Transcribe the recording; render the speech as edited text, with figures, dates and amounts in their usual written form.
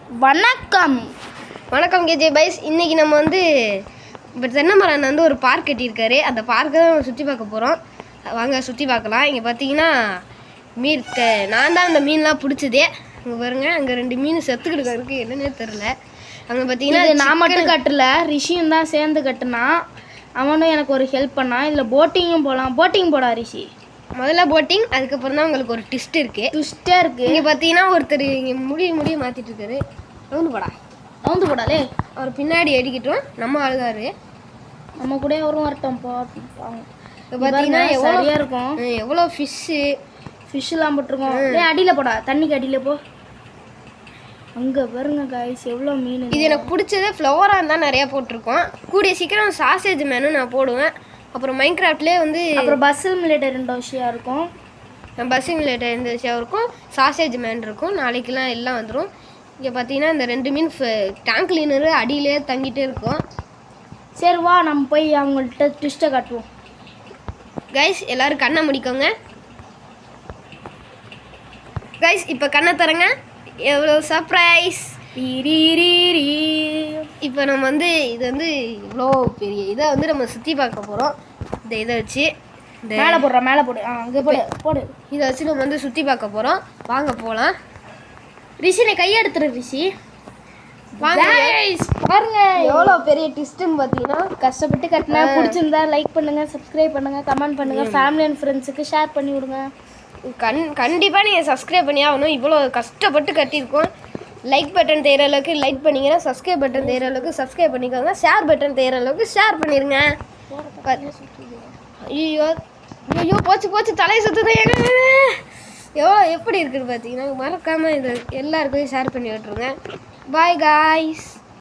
வணக்கம் வணக்கம் கேஜே பைஸ். இன்றைக்கி நம்ம வந்து இப்போ தென்னமரம் வந்து ஒரு பார்க் கட்டியிருக்காரு. அந்த பார்க்கை தான் நம்ம சுற்றி பார்க்க போகிறோம். வாங்க சுற்றி பார்க்கலாம். இங்கே பார்த்தீங்கன்னா நான் தான் அந்த மீன்லாம் பிடிச்சதே. இங்கே பாருங்கள், அங்கே 2 மீன் செத்துக்கிட்டு இருக்குது, என்னன்னே தெரில. அங்கே பார்த்தீங்கன்னா நான் மட்டும் கட்டல, ரிஷியும் தான் சேர்ந்து கட்டுனா. அவனும் எனக்கு ஒரு ஹெல்ப் பண்ணான். இதில் போட்டிங்கும் போகலாம். போட்டிங் போடா ரிஷி. முதல்ல போட்டிங், அதுக்கப்புறம் தான் உங்களுக்கு ஒரு ட்விஸ்ட் இருக்குது. ட்விஸ்ட்டாக இருக்குது. இங்கே பார்த்தீங்கன்னா ஒருத்தர் இங்கே முடிய மாற்றிட்டு இருக்காரு. நவுந்து போடாலே. அவர் பின்னாடி அடிக்கிட்டோம். நம்ம ஆளுதாரு, நம்ம கூட அவரும் வரட்டும். இப்போ பார்த்தீங்கன்னா எவ்வளோ இருக்கும், எவ்வளோ ஃபிஷ்ஷெலாம் போட்டிருக்கோம். அடியில் போடா, தண்ணிக்கு அடியில் போ. அங்கே பாருங்க காய்ஸ், எவ்வளோ மீன். இது எனக்கு பிடிச்சது ஃப்ளவராக இருந்தால் நிறையா போட்டிருக்கோம். கூடிய சீக்கிரம் சாசேஜ் மேனும் நான் போடுவேன். அப்புறம் மைன்கிராஃப்ட்லேயே வந்து அப்புறம் பஸ்ஸில் மிலேட்டர் 2 விஷயம் இருக்கும். பஸ்ஸிங் மிலேட்டர் 2 விஷயம் இருக்கும். சாசேஜ் மேன் இருக்கும். நாளைக்கெலாம் எல்லாம் வந்துடும். இங்கே பார்த்தீங்கன்னா இந்த 2 மீன் டேங்க் கிளீனரு அடியிலே தங்கிட்டே இருக்கும். சரி வா, நம்ம போய் அவங்கள்ட்ட ட்விஸ்ட்டை காட்டுவோம். கைஸ் எல்லோரும் கண்ணை முடிக்கோங்க. கைஸ் இப்போ கண்ணை தரங்க. எவ்வளோ சர்ப்ரைஸ். இப்போ நம்ம வந்து இது வந்து இவ்வளோ பெரிய இதை வந்து நம்ம சுற்றி பார்க்க போகிறோம். இந்த இதை வச்சு இந்த மேலே போடு அங்கே போடு. இதை வச்சு நம்ம வந்து சுற்றி பார்க்க போகிறோம். வாங்க போகலாம். ரிஷி, நீ கையெடுத்துரு ரிஷி. வாங்க பாருங்க எவ்வளோ பெரிய ட்விஸ்ட்டுன்னு பார்த்தீங்கன்னா. கஷ்டப்பட்டு கட்டினா. பிடிச்சிருந்தா லைக் பண்ணுங்கள், சப்ஸ்கிரைப் பண்ணுங்கள், கமெண்ட் பண்ணுங்கள், ஃபேமிலி அண்ட் ஃப்ரெண்ட்ஸுக்கு ஷேர் பண்ணி விடுங்க. கண்டிப்பாக நீங்கள் சப்ஸ்கிரைப் பண்ணி ஆகணும். இவ்வளோ கஷ்டப்பட்டு கட்டியிருக்கோம். லைக் பட்டன் தேர அளவுக்கு லைக் பண்ணிங்கன்னா, சப்ஸ்கிரைப் பட்டன் தேர அளவுக்கு சப்ஸ்கிரைப் பண்ணிக்கோங்க, ஷேர் பட்டன் தேர அளவுக்கு ஷேர் பண்ணிடுங்க. ஐயோ ஐயோ, போச்சு தலையை சுற்றுது. எப்படி இருக்குது பார்த்தீங்கன்னா. மறக்காமல் இது எல்லாருக்கும் ஷேர் பண்ணி விட்ருங்க. Bye guys.